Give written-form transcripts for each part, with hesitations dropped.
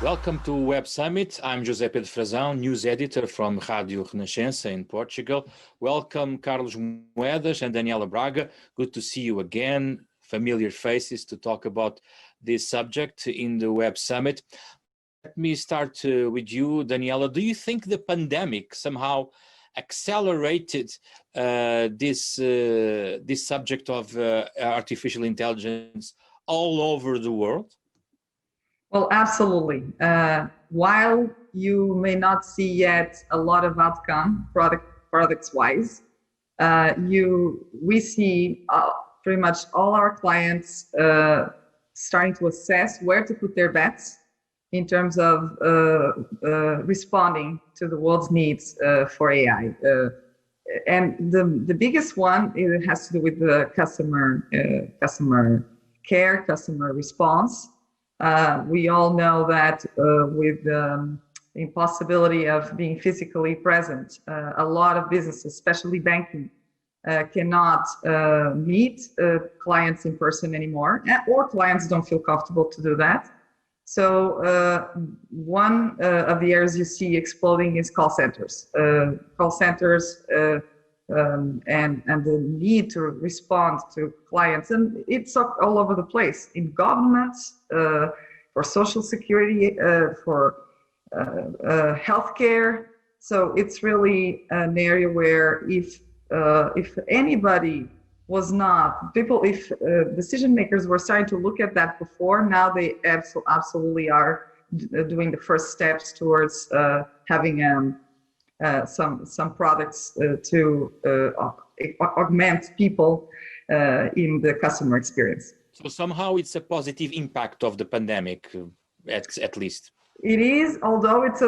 Welcome to Web Summit. I'm José Pedro Frazão, news editor from Rádio Renascença in Portugal. Welcome Carlos Moedas and Daniela Braga. Good to see you again. Familiar faces to talk about this subject in the Web Summit. Let me start with you, Daniela. Do you think the pandemic somehow accelerated this subject of artificial intelligence all over the world? Well, absolutely. While you may not see yet a lot of outcome products-wise, we see pretty much all our clients starting to assess where to put their bets in terms of responding to the world's needs for AI. And the biggest one, it has to do with the customer care, customer response. We all know that with the impossibility of being physically present, a lot of businesses, especially banking, cannot meet clients in person anymore, or clients don't feel comfortable to do that. So one of the areas you see exploding is call centers. Call centers and the need to respond to clients, and it's all over the place, in governments, for social security, for healthcare. So it's really an area where if anybody was not, if decision makers were starting to look at that before, now they absolutely are doing the first steps towards having some products to augment people in the customer experience. So somehow it's a positive impact of the pandemic, at least. It is, although it's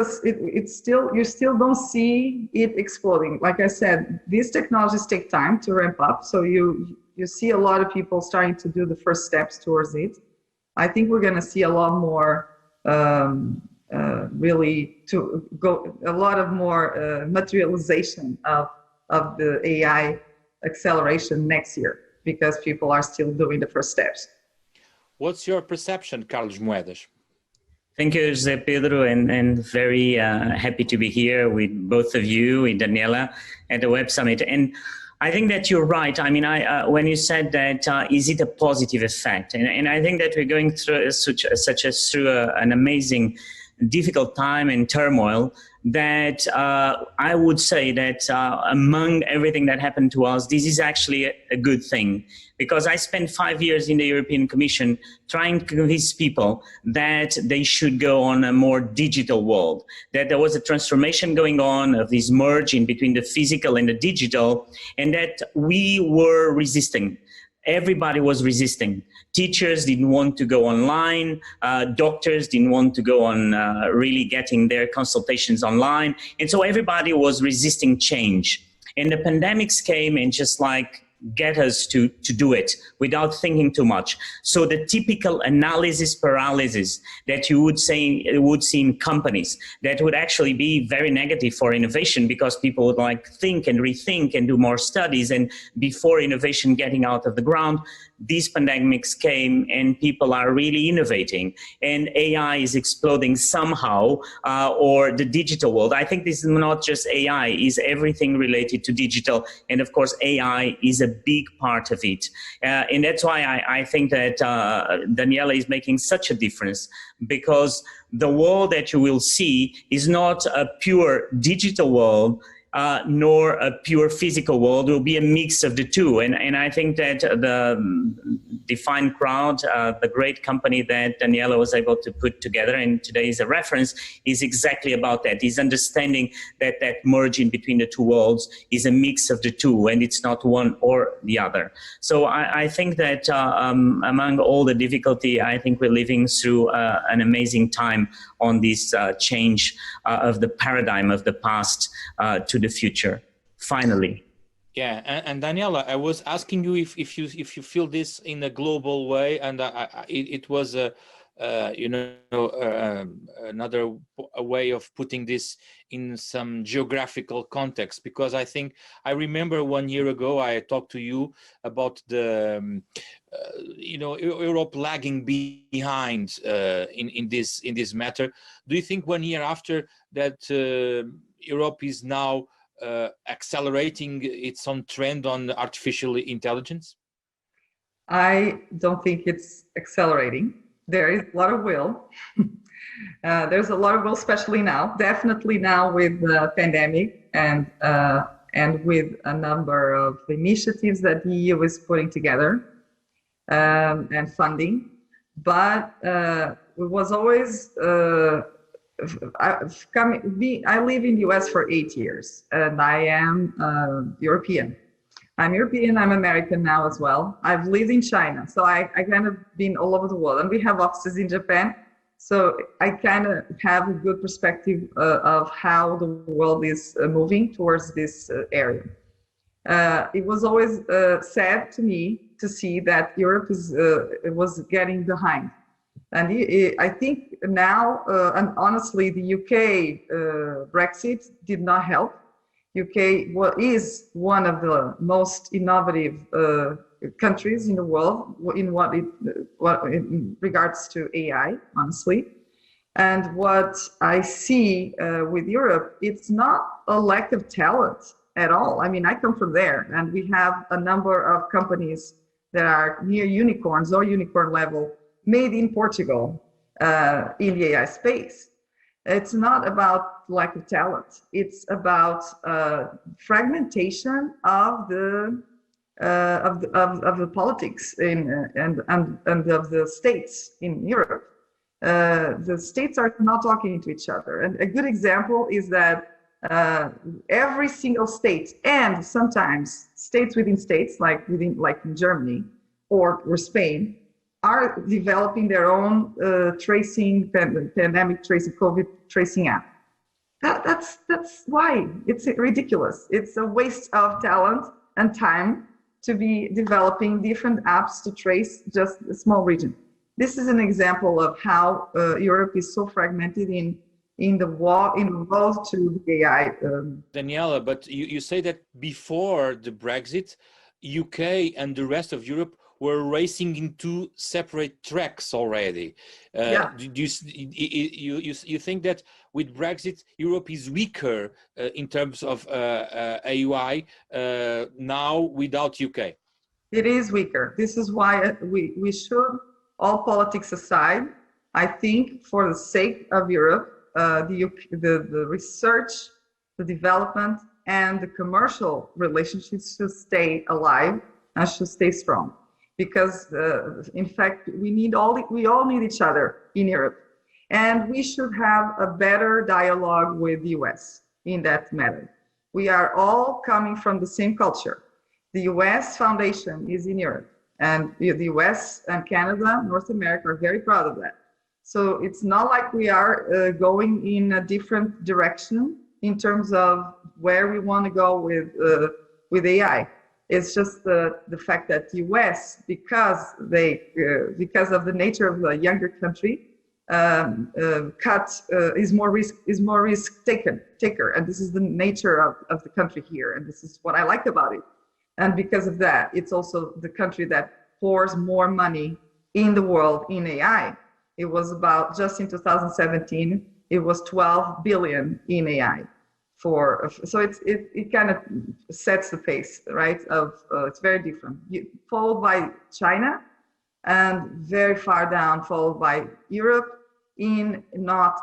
still, you still don't see it exploding. Like I said, these technologies take time to ramp up. So you see a lot of people starting to do the first steps towards it. I think we're going to see a lot more materialization of the AI acceleration next year, because people are still doing the first steps. What's your perception, Carlos Moedas? Thank you, José Pedro, and very happy to be here with both of you, with Daniela, at the Web Summit. And I think that you're right. I mean, when you said that, is it a positive effect? And I think that we're going through through an amazing, difficult time and turmoil, that I would say that among everything that happened to us, this is actually a good thing. Because I spent 5 years in the European Commission trying to convince people that they should go on a more digital world, that there was a transformation going on of this merging between the physical and the digital, and that we were resisting. Everybody was resisting. Teachers didn't want to go online. Doctors didn't want to go on really getting their consultations online. And so everybody was resisting change. And the pandemics came and just like get us to do it without thinking too much. So the typical analysis paralysis that you would see in companies, that would actually be very negative for innovation, because people would like think and rethink and do more studies, and before innovation getting out of the ground, these pandemics came and people are really innovating, and AI is exploding somehow, or the digital world. I think this is not just AI, is everything related to digital, and of course AI is a big part of it. And that's why I think that Daniela is making such a difference, because the world that you will see is not a pure digital world, nor a pure physical world. Will be a mix of the two. And I think that the Define Crowd, the great company that Daniela was able to put together, and today is a reference, is exactly about that. Is understanding that that merging between the two worlds is a mix of the two, and it's not one or the other. So I think that among all the difficulty, I think we're living through an amazing time on this change of the paradigm of the past to the future, finally. Yeah, and Daniela, I was asking you if you feel this in a global way, and it was another a way of putting this in some geographical context, because I remember 1 year ago I talked to you about the Europe lagging behind in this matter. Do you think 1 year after that Europe is now accelerating its own trend on artificial intelligence? I don't think it's accelerating. There is a lot of will. There's a lot of will, especially now. Definitely now with the pandemic and with a number of initiatives that the EU is putting together and funding. But it was always I live in the US for 8 years, and I am European. I'm European, I'm American now as well. I've lived in China, so I kind of been all over the world, and we have offices in Japan. So I kind of have a good perspective of how the world is moving towards this area. It was always sad to me to see that Europe was getting behind. And I think now, and honestly, the UK Brexit did not help. UK is one of the most innovative countries in the world in regards to AI, honestly. And what I see with Europe, it's not a lack of talent at all. I mean, I come from there, and we have a number of companies that are near unicorns or unicorn level, made in Portugal in the AI space. It's not about lack of talent. It's about fragmentation of the politics and of the states in Europe. The states are not talking to each other. And a good example is that every single state, and sometimes states within states, like in Germany or Spain, are developing their own pandemic tracing, COVID tracing app. That's why it's ridiculous. It's a waste of talent and time to be developing different apps to trace just a small region. This is an example of how Europe is so fragmented in the road to the AI. Daniela, but you say that before the Brexit, UK and the rest of Europe were racing in two separate tracks already. Yeah. Do you think that with Brexit, Europe is weaker in terms of AI now without UK? It is weaker. This is why we should, all politics aside, I think for the sake of Europe, the research, the development, and the commercial relationships should stay alive and should stay strong. Because in fact, we all need each other in Europe. And we should have a better dialogue with the US in that matter. We are all coming from the same culture. The US Foundation is in Europe, and the US and Canada, North America are very proud of that. So it's not like we are going in a different direction in terms of where we want to go with AI. It's just the fact that the US, because of the nature of a younger country, is more risk taker, and this is the nature of the country here, and this is what I like about it. And because of that, it's also the country that pours more money in the world in AI. It was about, just in 2017, it was 12 billion in AI. So it kind of sets the pace, right? It's very different. Followed by China, and very far down, followed by Europe, in not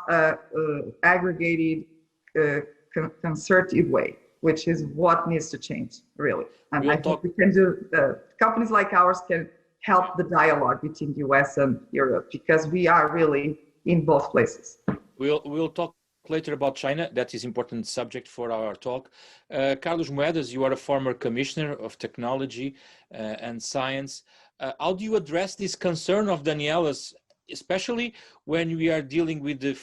aggregated, concerted way, which is what needs to change, really. And I think we can do. Companies like ours can help the dialogue between the US and Europe, because we are really in both places. We'll talk later about China. That is important subject for our talk. Carlos Moedas, you are a former commissioner of technology and science. How do you address this concern of Daniela's, especially when we are dealing with the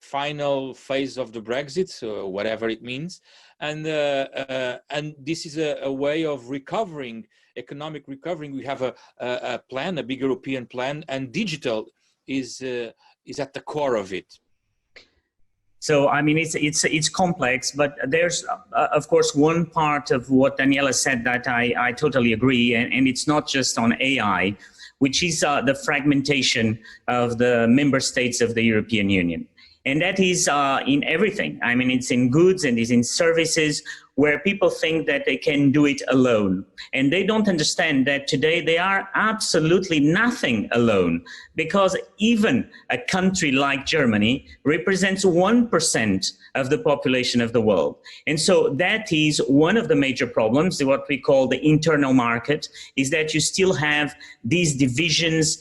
final phase of the Brexit, so whatever it means, and this is a way of recovering, economic recovering. We have a plan, a big European plan, and digital is at the core of it? So, I mean, it's complex, but there's, of course, one part of what Daniela said that I totally agree, and it's not just on AI, which is the fragmentation of the member states of the European Union. And that is in everything. I mean, it's in goods and it's in services, where people think that they can do it alone. And they don't understand that today they are absolutely nothing alone, because even a country like Germany represents 1% of the population of the world. And so that is one of the major problems, what we call the internal market, is that you still have these divisions,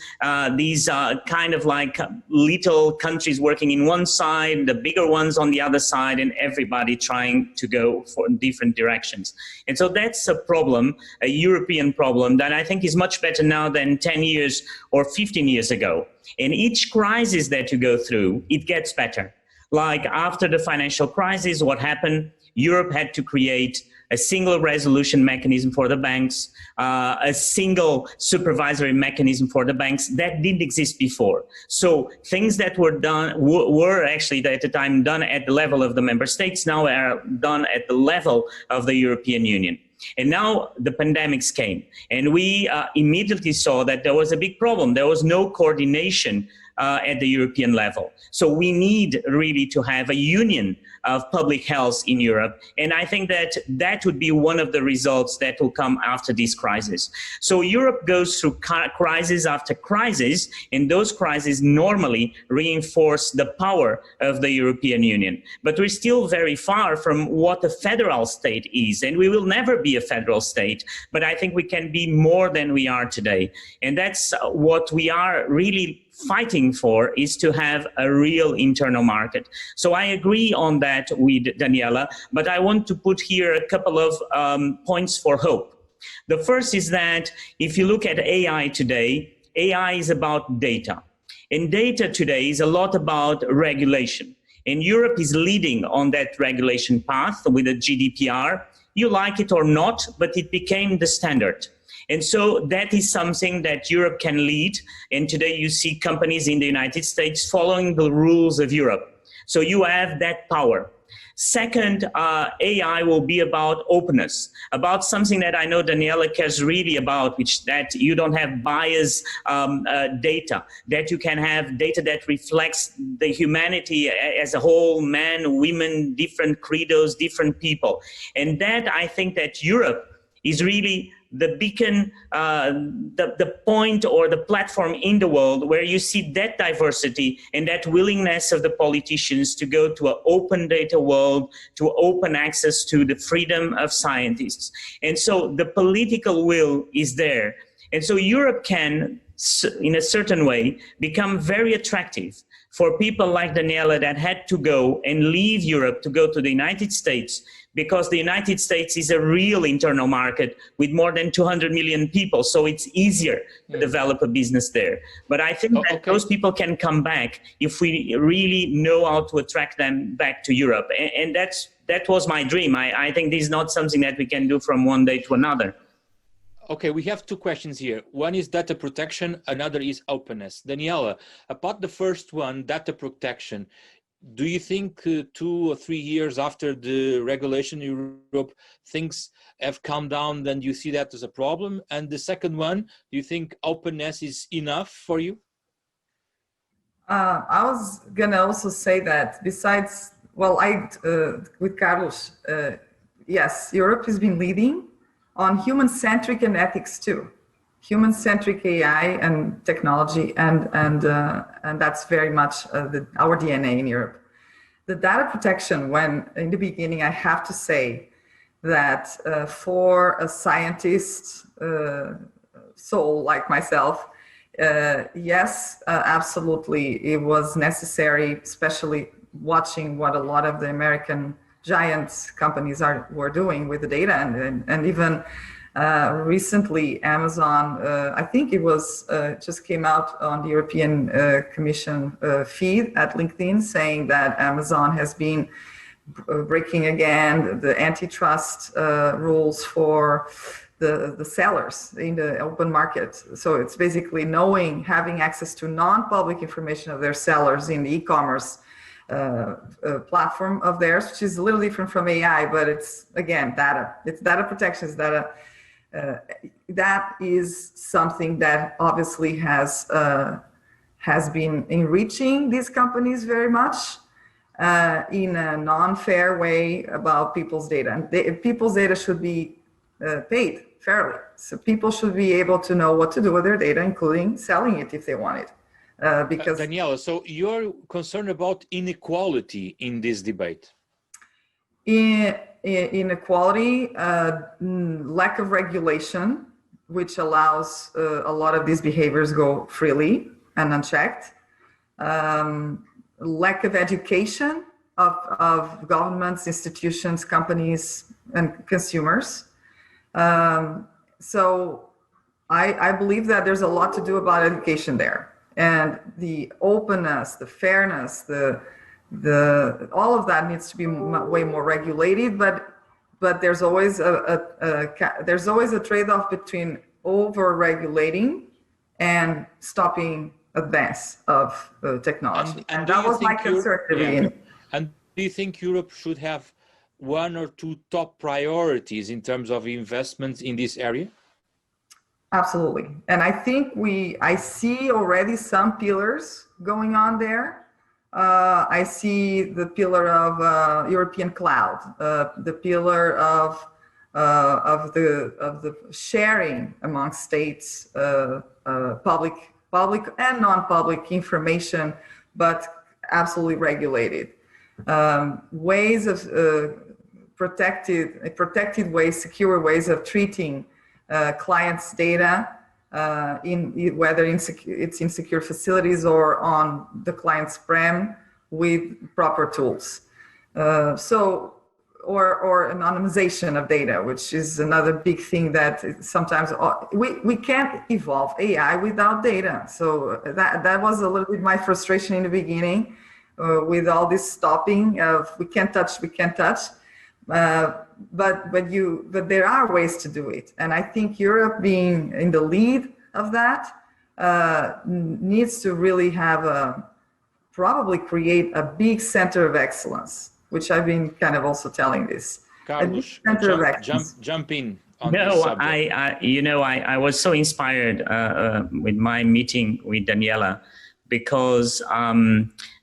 these kind of like little countries working in one side, the bigger ones on the other side, and everybody trying to go for different directions. And so that's a problem, a European problem, that I think is much better now than 10 years or 15 years ago. And each crisis that you go through, it gets better. Like after the financial crisis, what happened? Europe had to create a single resolution mechanism for the banks, a single supervisory mechanism for the banks that didn't exist before. So things that were done were actually at the time done at the level of the member states, now are done at the level of the European Union. And now the pandemics came, and we immediately saw that there was a big problem. There was no coordination at the European level. So we need really to have a union of public health in Europe. And I think that that would be one of the results that will come after this crisis. So Europe goes through crisis after crisis, and those crises normally reinforce the power of the European Union. But we're still very far from what a federal state is, and we will never be a federal state. But I think we can be more than we are today. And that's what we are really fighting for, is to have a real internal market. So I agree on that with Daniela, but I want to put here a couple of points for hope. The first is that if you look at AI today, AI is about data. And data today is a lot about regulation. And Europe is leading on that regulation path with the GDPR. You like it or not, but it became the standard. And so that is something that Europe can lead. And today you see companies in the United States following the rules of Europe. So you have that power. Second, AI will be about openness, about something that I know Daniela cares really about, which that you don't have biased data, that you can have data that reflects the humanity as a whole, men, women, different credos, different people. And that, I think that Europe is really the beacon, the point or the platform in the world where you see that diversity and that willingness of the politicians to go to an open data world, to open access to the freedom of scientists. And so the political will is there. And so Europe can, in a certain way, become very attractive for people like Daniela that had to go and leave Europe to go to the United States, because the United States is a real internal market with more than 200 million people. So it's easier to develop a business there. But I think that those people can come back if we really know how to attract them back to Europe. And that was my dream. I think this is not something that we can do from one day to another. Okay, we have two questions here. One is data protection, another is openness. Daniela, about the first one, data protection, do you think 2 or 3 years after the regulation in Europe, things have calmed down, then you see that as a problem? And the second one, do you think openness is enough for you? I was gonna also say that besides, well, with Carlos, yes, Europe has been leading on human-centric and ethics too. Human-centric AI and technology, and that's very much our DNA in Europe. The data protection, when in the beginning, I have to say that for a scientist soul like myself, yes, absolutely, it was necessary, especially watching what a lot of the American giant companies were doing with the data, and even recently, Amazon, I think it was just came out on the European Commission feed at LinkedIn, saying that Amazon has been breaking again the antitrust rules for the sellers in the open market. So it's basically having access to non-public information of their sellers in the e-commerce platform of theirs, which is a little different from AI, but it's again data. It's data protection. It's data. That is something that obviously has been enriching these companies very much in a non-fair way about people's data. And people's data should be paid fairly. So people should be able to know what to do with their data, including selling it if they want it. Because Daniela, so you're concerned about inequality in this debate? Inequality, lack of regulation, which allows a lot of these behaviors go freely and unchecked. Lack of education of governments, institutions, companies, and consumers. So I believe that there's a lot to do about education there, and the openness, the fairness, all of that needs to be way more regulated. But there's always a trade-off between over-regulating and stopping advance of technology. And that was my concern at the beginning. And do you think Europe should have one or two top priorities in terms of investments in this area? Absolutely. And I think I see already some pillars going on there. I see the pillar of European cloud, the pillar of the sharing among states, public and non-public information, but absolutely regulated. Ways of protected ways, secure ways of treating clients' data, whether it's in secure facilities or on the client's prem with proper tools. Or anonymization of data, which is another big thing that sometimes we can't evolve AI without data. So that was a little bit my frustration in the beginning with all this stopping of we can't touch. But there are ways to do it, and I think Europe, being in the lead of that, needs to really probably create a big center of excellence, which I've been kind of also telling this. Carlos, jump in on this subject. I was so inspired with my meeting with Daniela, because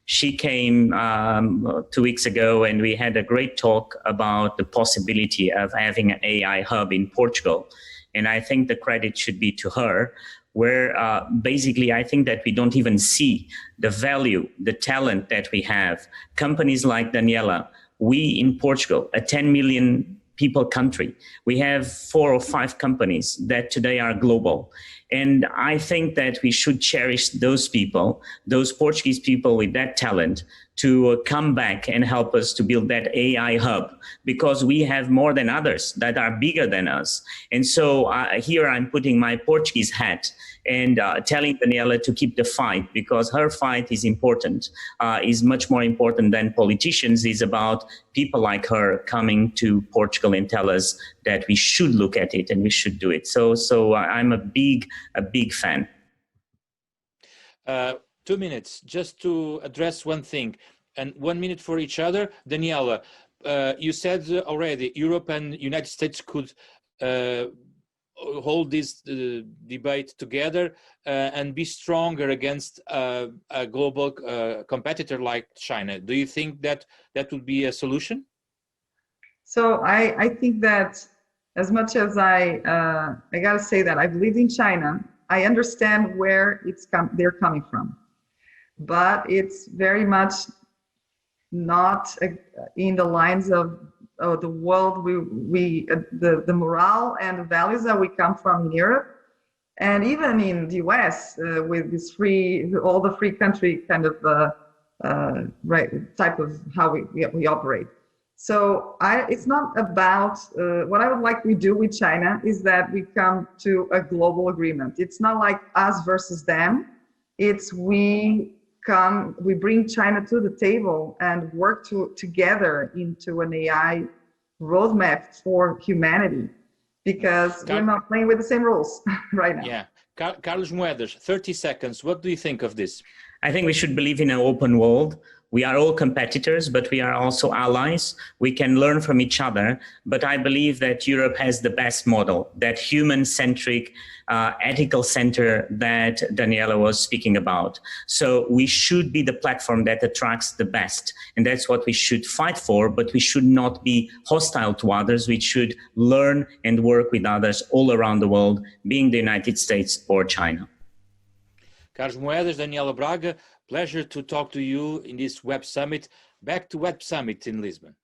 she came 2 weeks ago, and we had a great talk about the possibility of having an AI hub in Portugal. And I think the credit should be to her, where basically I think that we don't even see the value, the talent that we have. Companies like Daniela, we in Portugal, a 10 million people country, we have 4 or 5 companies that today are global. And I think that we should cherish those people, those Portuguese people with that talent, to come back and help us to build that AI hub, because we have more than others that are bigger than us. And so here I'm putting my Portuguese hat and telling Daniela to keep the fight, because her fight is important, is much more important than politicians, is about people like her coming to Portugal and tell us that we should look at it and we should do it. So I'm a big fan. 2 minutes, just to address one thing, and 1 minute for each other. Daniela, you said already Europe and United States could hold this debate together and be stronger against a global competitor like China. Do you think that would be a solution? So I think that, as much as I gotta say that I believe in China, I understand where they're coming from, but it's very much not in the lines of the world the morale and the values that we come from in Europe, and even in the US, with this all the free country kind of type of how we operate. So it's not about what I would like we do with China is that we come to a global agreement. It's not like us versus them. It's we bring China to the table and work together into an AI roadmap for humanity. because we're not playing with the same rules right now. Yeah. Carlos Moedas, 30 seconds. What do you think of this? I think we should believe in an open world. We are all competitors, but we are also allies. We can learn from each other. But I believe that Europe has the best model, that human-centric, ethical center that Daniela was speaking about. So we should be the platform that attracts the best. And that's what we should fight for, but we should not be hostile to others. We should learn and work with others all around the world, being the United States or China. Carlos Moedas, Daniela Braga, pleasure to talk to you in this Web Summit. Back to Web Summit in Lisbon.